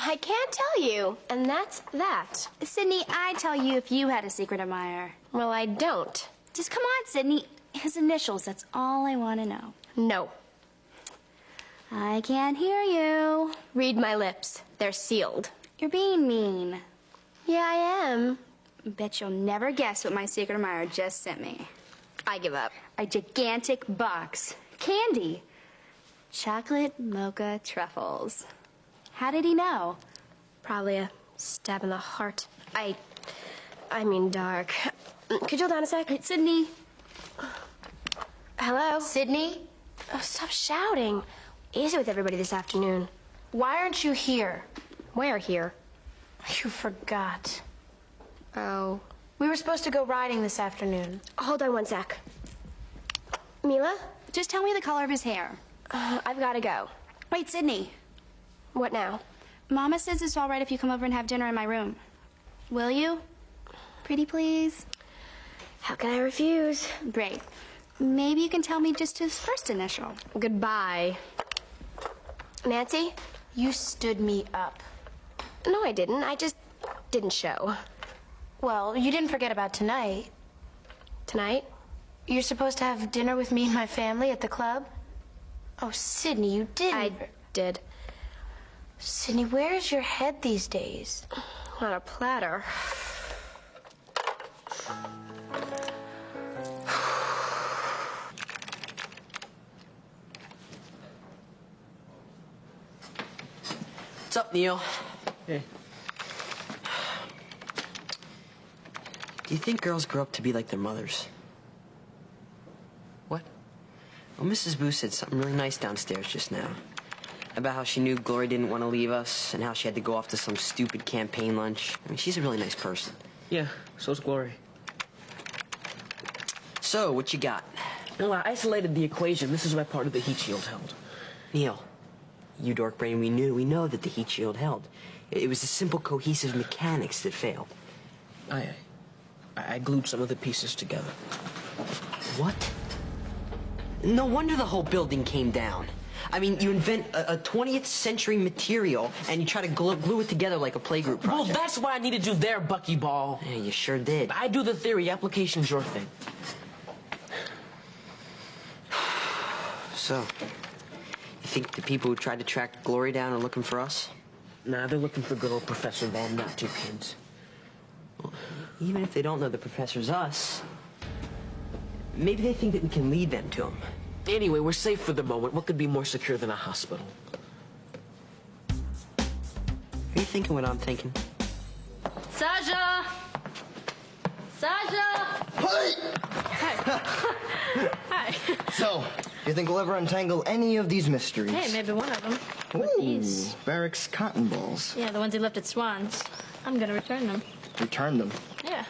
I can't tell you, and that's that. Sydney, I'd tell you if you had a secret admirer. Well, I don't. Just come on, Sydney. His initials, that's all I want to know. No. I can't hear you. Read my lips. They're sealed. You're being mean. Yeah, I am. Bet you'll never guess what my secret admirer just sent me. I give up. A gigantic box. Candy. Chocolate mocha truffles. How did he know? Probably a stab in the heart. I mean dark. Could you hold on a sec? Hey, Sydney. Hello? Sydney? Oh, stop shouting. Easy with everybody this afternoon. Why aren't you here? Where here? You forgot. Oh. We were supposed to go riding this afternoon. Hold on one sec. Mila? Just tell me the color of his hair. I've got to go. Wait, Sydney. What now? Mama says it's all right if you come over and have dinner in my room. Will you? Pretty please? How can I refuse? Great. Maybe you can tell me just his first initial. Goodbye. Nancy? You stood me up. No, I didn't. I just didn't show. Well, you didn't forget about tonight. Tonight? You're supposed to have dinner with me and my family at the club? Oh, Sydney, you didn't. I did. Sydney, where is your head these days? On a platter. What's up, Neil? Hey. Do you think girls grow up to be like their mothers? What? Well, Mrs. Boo said something really nice downstairs just now. About how she knew Glory didn't want to leave us, and how she had to go off to some stupid campaign lunch. I mean, she's a really nice person. Yeah, so's Glory. So, what you got? No, I isolated the equation. This is why part of the heat shield held. Neil, you dork brain, we know that the heat shield held. It was the simple cohesive mechanics that failed. I glued some of the pieces together. What? No wonder the whole building came down. I mean, you invent a 20th century material and you try to glue it together like a playgroup project. Well, that's why I needed you there, Buckyball. Yeah, you sure did. I do the theory. Application's your thing. So, you think the people who tried to track Glory down are looking for us? Nah, they're looking for good old Professor Van, not two kids. Well, even if they don't know the professor's us, maybe they think that we can lead them to him. Anyway, we're safe for the moment. What could be more secure than a hospital? Are you thinking what I'm thinking? Sasha! Sasha! Hi! Hi. So, you think we'll ever untangle any of these mysteries? Hey, maybe one of them. Ooh, Barrick's cotton balls. Yeah, the ones he left at Swans. I'm gonna return them. Return them. Yeah.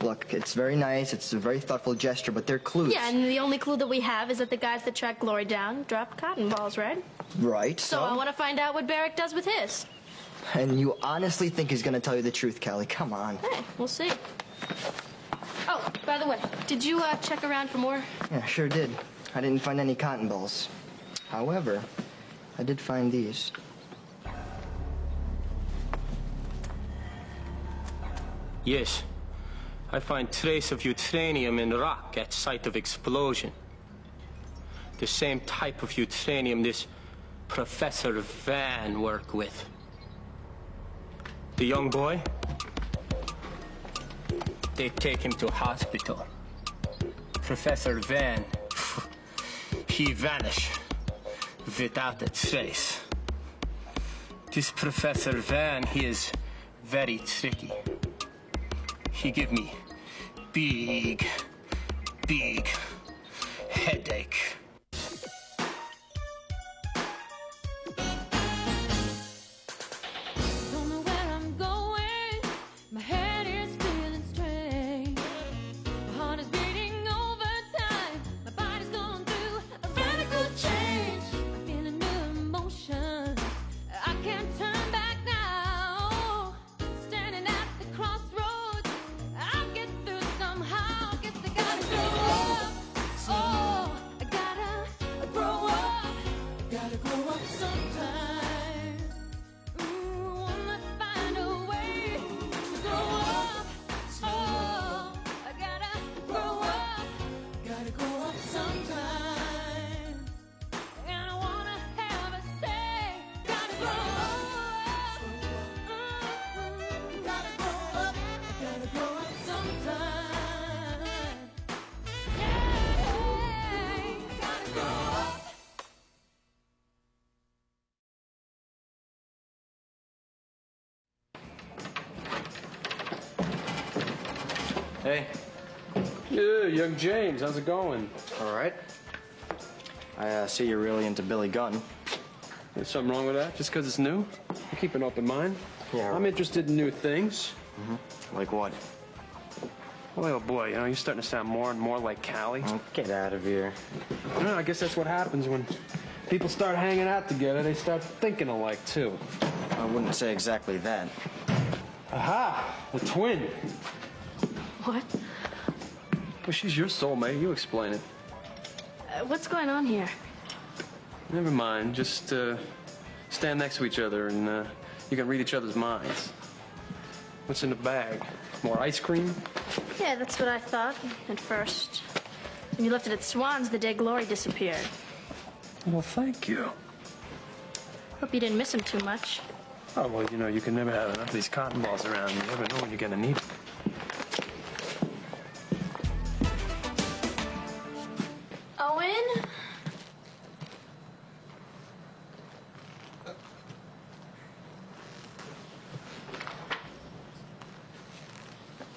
Look, it's very nice. It's a very thoughtful gesture, but they're clues. Yeah, and the only clue that we have is that the guys that tracked Glory down dropped cotton balls, right? Right, So I want to find out what Barrick does with his. And you honestly think he's going to tell you the truth, Callie? Come on. Hey, we'll see. Oh, by the way, did you check around for more? Yeah, sure did. I didn't find any cotton balls. However, I did find these. Yes. I find trace of uranium in rock at site of explosion. The same type of uranium this Professor Van worked with. The young boy, they take him to hospital. Professor Van, he vanished without a trace. This Professor Van, he is very tricky. He give me big headache. Don't know where I'm going. My head is feeling strange. My heart is beating overtime. My body's going through a radical change. I feel a new emotion. I can't turn back now. Standing at the crossroads. I'll get through somehow. Guess I gotta grow up. Oh, I gotta Hey. Yeah, young James, how's it going? All right. I see you're really into Billy Gunn. There's something wrong with that? Just because it's new? I keep an open mind. Yeah. Right. I'm interested in new things. Like what? Well, oh boy, you know, you're starting to sound more and more like Callie. Oh, get out of here. Well, I guess that's what happens when people start hanging out together. They start thinking alike, too. I wouldn't say exactly that. Aha! The twin. What? Well, she's your soulmate. You explain it. What's going on here? Never mind. Just stand next to each other and you can read each other's minds. What's in the bag? More ice cream? Yeah, that's what I thought at first. When you left it at Swans the day Glory disappeared. Well, thank you. Hope you didn't miss him too much. Oh, well, you know, you can never have enough of these cotton balls around. You never know when you're gonna need them. Owen?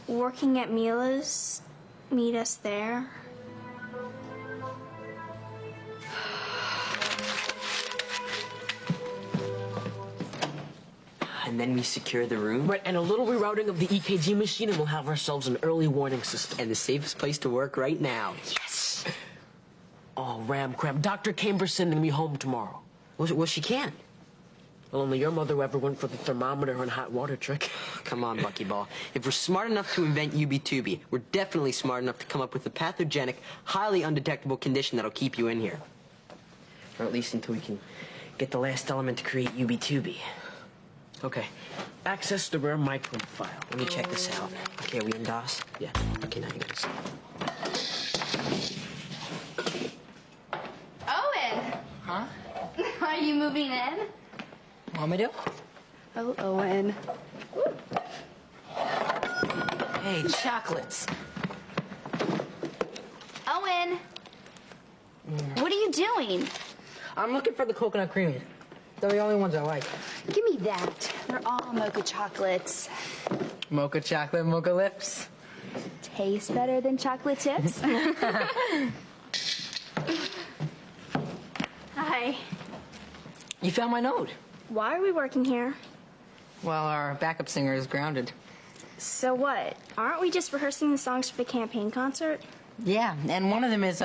Working at Mila's? Meet us there? And then we secure the room. Right, and a little rerouting of the EKG machine, and we'll have ourselves an early warning system. And the safest place to work right now. Yes! Oh, Ram Cram. Dr. Camber's sending me home tomorrow. Well, she can't. Well, only your mother ever went for the thermometer and hot water trick. Come on, Buckyball. If we're smart enough to invent UB2B, we're definitely smart enough to come up with a pathogenic, highly undetectable condition that'll keep you in here. Or at least until we can get the last element to create UB2B. Okay. Access the rare micro file. Let me check this out. Okay, are we in DOS? Yeah. Okay, now you gotta see. Owen! Huh? Are you moving in? Want me to? Oh, Owen. Hey, chocolates. Owen! What are you doing? I'm looking for the coconut creamies. They're the only ones I like. Give me that. They're all mocha chocolates. Mocha chocolate, mocha lips. Taste better than chocolate chips. Hi. You found my note. Why are we working here? Well, our backup singer is grounded. So what? Aren't we just rehearsing the songs for the campaign concert? Yeah, and one of them is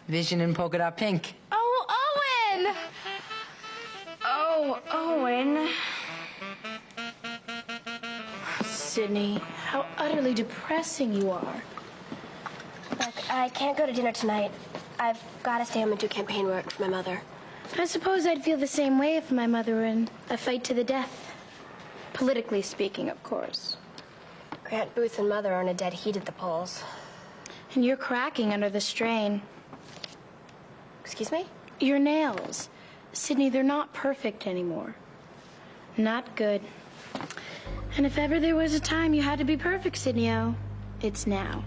Vision in Polka Dot Pink. Oh, Owen! Oh, Owen. Sydney, how utterly depressing you are. Look, I can't go to dinner tonight. I've got to stay home and do campaign work for my mother. I suppose I'd feel the same way if my mother were in a fight to the death. Politically speaking, of course. Grant Booth and Mother are in a dead heat at the polls. And you're cracking under the strain. Excuse me? Your nails. Sydney, they're not perfect anymore. Not good. And if ever there was a time you had to be perfect, Sydney-o, it's now.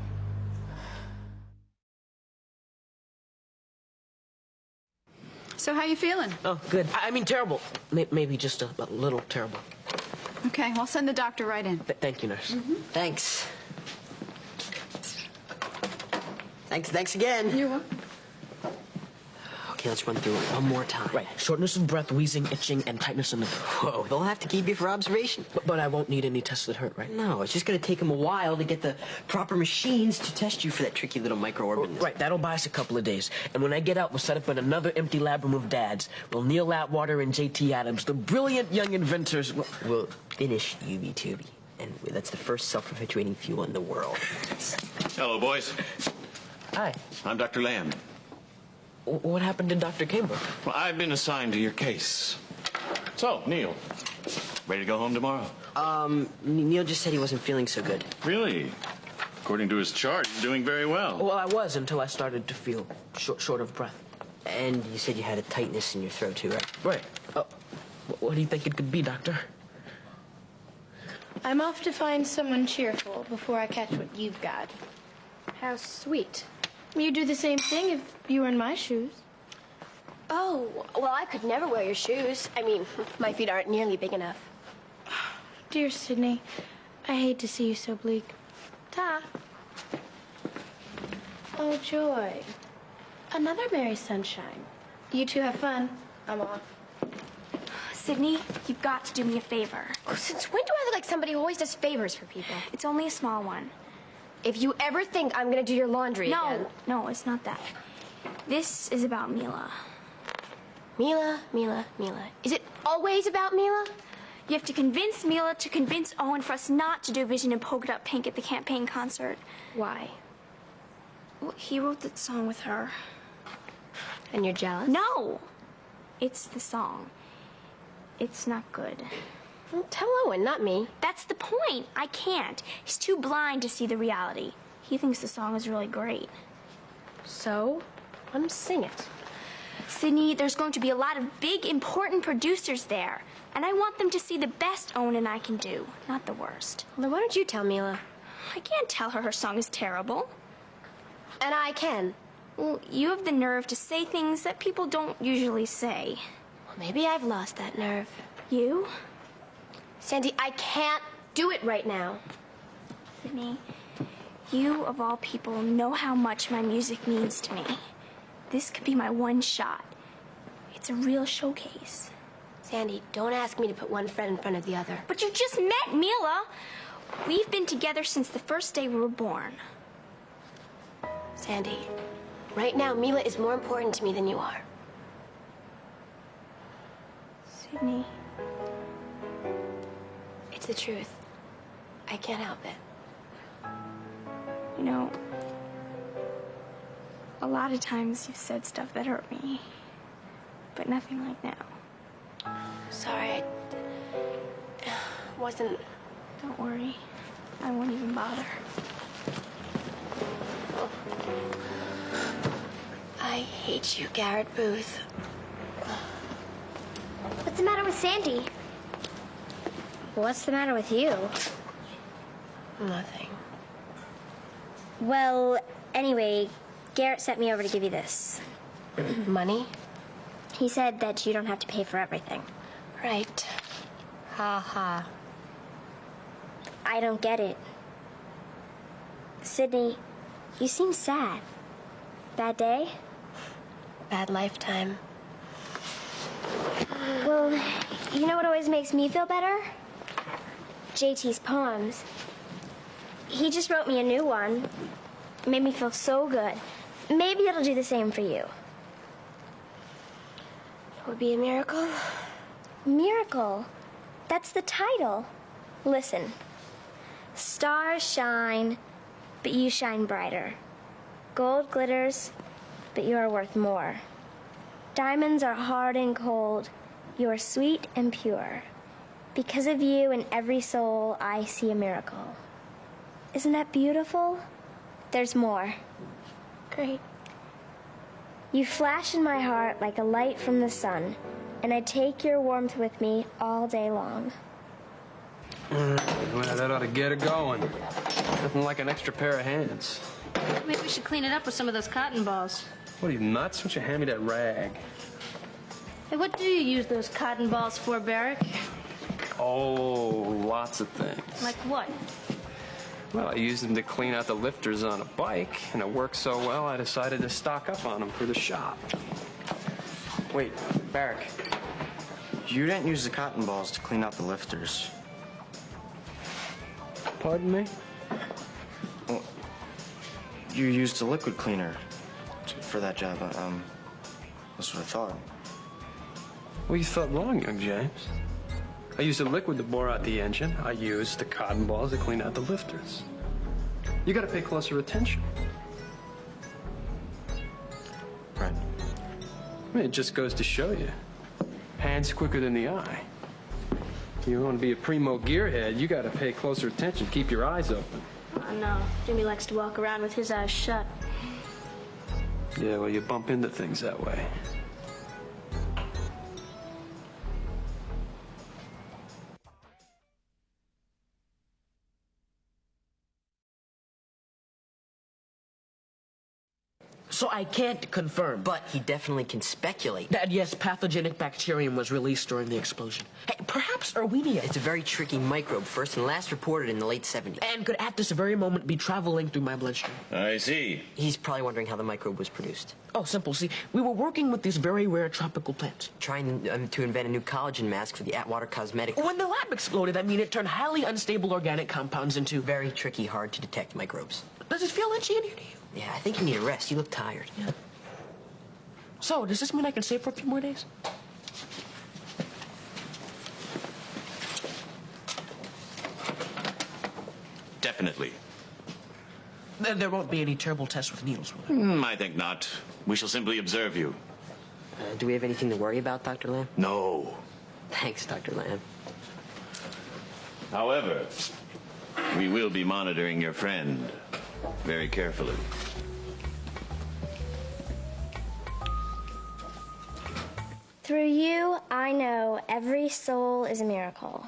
So how you feeling? Oh, good. I mean, terrible. Maybe just a little terrible. Okay, I'll send the doctor right in. Thank you, nurse. Thanks. Thanks again. You're welcome. Okay, let's run through it one more time. Right. Shortness of breath, wheezing, itching, and tightness in the throat. Whoa, they'll have to keep you for observation. But I won't need any tests that hurt, right? No, it's just gonna take them a while to get the proper machines to test you for that tricky little microorganism. Right, that'll buy us a couple of days. And when I get out, we'll set up in another empty lab room of Dad's. We'll Neil Atwater and J.T. Adams, the brilliant young inventors. We'll finish UB2B. And that's the first self-perpetuating fuel in the world. Hello, boys. Hi. I'm Dr. Lamb. What happened to Dr. Camber? Well, I've been assigned to your case. So, Neil, ready to go home tomorrow? Neil just said he wasn't feeling so good. Really? According to his chart, he's doing very well. Well, I was until I started to feel short of breath. And you said you had a tightness in your throat, too, right? Right. What do you think it could be, Doctor? I'm off to find someone cheerful before I catch what you've got. How sweet. You'd do the same thing if you were in my shoes. Oh, well, I could never wear your shoes. I mean, my feet aren't nearly big enough. Dear Sydney, I hate to see you so bleak. Ta. Oh, Joy. Another Merry Sunshine. You two have fun. I'm off. Sydney, you've got to do me a favor. Oh, since when do I look like somebody who always does favors for people? It's only a small one. If you ever think I'm gonna do your laundry again... No, it's not that. This is about Mila. Mila. Is it always about Mila? You have to convince Mila to convince Owen for us not to do Vision and Polka Dot Pink at the campaign concert. Why? Well, he wrote that song with her. And you're jealous? No! It's the song. It's not good. Well, tell Owen, not me. That's the point. I can't. He's too blind to see the reality. He thinks the song is really great. So? Let him sing it. Sydney, there's going to be a lot of big, important producers there. And I want them to see the best Owen and I can do, not the worst. Well, then why don't you tell Mila? I can't tell her song is terrible. And I can. Well, you have the nerve to say things that people don't usually say. Well, maybe I've lost that nerve. You? Sandy, I can't do it right now. Sydney, you, of all people, know how much my music means to me. This could be my one shot. It's a real showcase. Sandy, don't ask me to put one friend in front of the other. But you just met Mila. We've been together since the first day we were born. Sandy, right now, Mila is more important to me than you are. Sydney. It's the truth. I can't help it. You know, a lot of times you've said stuff that hurt me, but nothing like now. Sorry, I wasn't... Don't worry. I won't even bother. I hate you, Garrett Booth. What's the matter with Sandy? What's the matter with you? Nothing. Well, anyway, Garrett sent me over to give you this. Money? He said that you don't have to pay for everything. Right. Ha ha. I don't get it. Sydney, you seem sad. Bad day? Bad lifetime. Well, you know what always makes me feel better? JT's poems. He just wrote me a new one. Made me feel so good. Maybe it'll do the same for you. It would be a miracle. Miracle? That's the title. Listen. Stars shine, but you shine brighter. Gold glitters, but you are worth more. Diamonds are hard and cold. You are sweet and pure. Because of you in every soul, I see a miracle. Isn't that beautiful? There's more. Great. You flash in my heart like a light from the sun, and I take your warmth with me all day long. Well, that ought to get it going. Nothing like an extra pair of hands. Maybe we should clean it up with some of those cotton balls. What are you, nuts? Why don't you hand me that rag? Hey, what do you use those cotton balls for, Barrick? Oh, lots of things. Like what? Well, I used them to clean out the lifters on a bike, and it worked so well I decided to stock up on them for the shop. Wait, Barrick. You didn't use the cotton balls to clean out the lifters. Pardon me? Well, you used a liquid cleaner for that job. That's what I thought. Well, you thought wrong, young James. I used a liquid to bore out the engine. I used the cotton balls to clean out the lifters. You gotta pay closer attention. Right. I mean, it just goes to show you. Hands quicker than the eye. If you want to be a primo gearhead, you gotta pay closer attention. Keep your eyes open. Oh, no. Jimmy likes to walk around with his eyes shut. Yeah, well, you bump into things that way. so I can't confirm. But he definitely can speculate. That, yes, pathogenic bacterium was released during the explosion. Hey, perhaps Erwinia. It's a very tricky microbe, first and last reported in the late 70s. And could at this very moment be traveling through my bloodstream. I see. He's probably wondering how the microbe was produced. Oh, simple. See, we were working with these very rare tropical plants. Trying to invent a new collagen mask for the Atwater Cosmetic. When the lab exploded, I mean, it turned highly unstable organic compounds into... Very tricky, hard to detect microbes. Does it feel itchy in here to you? Yeah, I think you need a rest. You look tired. Yeah. So, does this mean I can stay for a few more days? Definitely. There won't be any terrible tests with needles, will there? I think not. We shall simply observe you. Do we have anything to worry about, Dr. Lamb? No. Thanks, Dr. Lamb. However, we will be monitoring your friend very carefully. Through you, I know every soul is a miracle.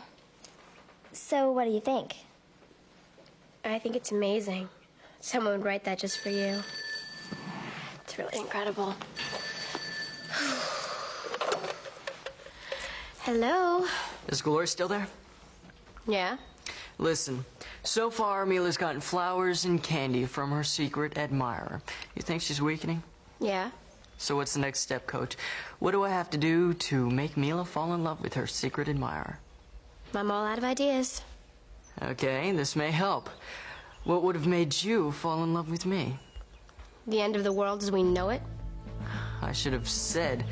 So what do you think? I think it's amazing. Someone would write that just for you. It's really incredible. Hello? Is Gloria still there? Yeah? Listen, so far Mila's gotten flowers and candy from her secret admirer. You think she's weakening? Yeah? So what's the next step, Coach? What do I have to do to make Mila fall in love with her secret admirer? I'm all out of ideas. Okay, this may help. What would have made you fall in love with me? The end of the world as we know it? I should have said,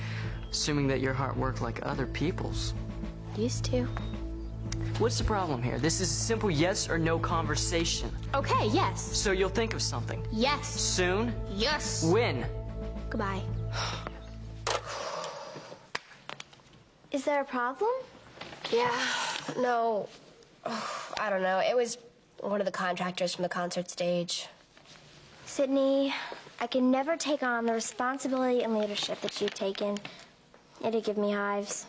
assuming that your heart worked like other people's. Used to. What's the problem here? This is a simple yes or no conversation. Okay, yes. So you'll think of something? Yes. Soon? Yes. When? Goodbye. Is there a problem? Yeah, no. Oh, I don't know. It was one of the contractors from the concert stage. Sydney, I can never take on the responsibility and leadership that you've taken. It'd give me hives.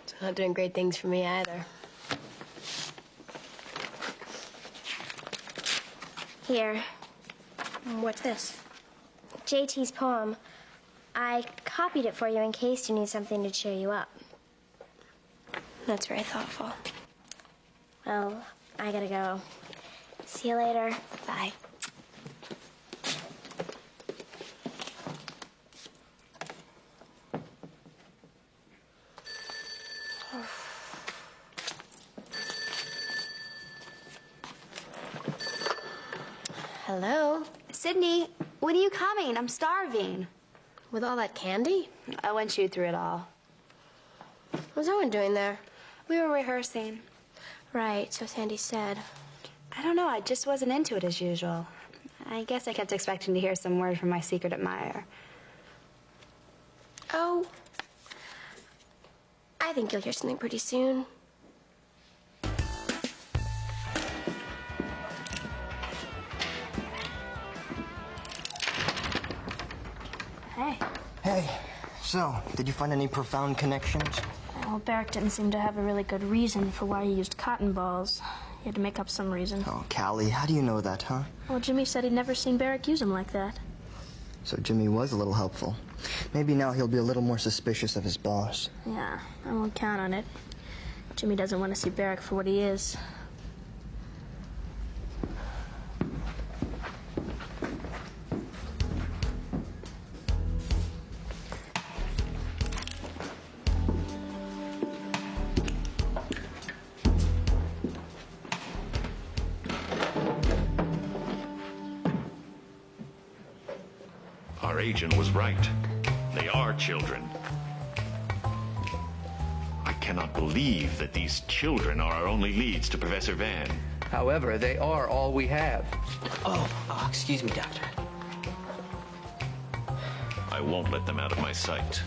It's not doing great things for me either. Here. What's this? JT's poem. I copied it for you in case you need something to cheer you up. That's very thoughtful. Well, I gotta go. See you later. Bye. Hello? Sydney, when are you coming? I'm starving. With all that candy? I went shoot through it all. What was Owen doing there? We were rehearsing. Right, so Sandy said. I don't know, I just wasn't into it as usual. I guess I kept expecting to hear some word from my secret admirer. Oh. I think you'll hear something pretty soon. Hey. Hey, so, did you find any profound connections? Well, Barrick didn't seem to have a really good reason for why he used cotton balls. He had to make up some reason. Oh, Callie, how do you know that, huh? Well, Jimmy said he'd never seen Barrick use them like that. So Jimmy was a little helpful. Maybe now he'll be a little more suspicious of his boss. Yeah, I won't count on it. Jimmy doesn't want to see Barrick for what he is. Our agent was right. They are children. I cannot believe that these children are our only leads to Professor Van. However, they are all we have. Oh, excuse me, Doctor. I won't let them out of my sight.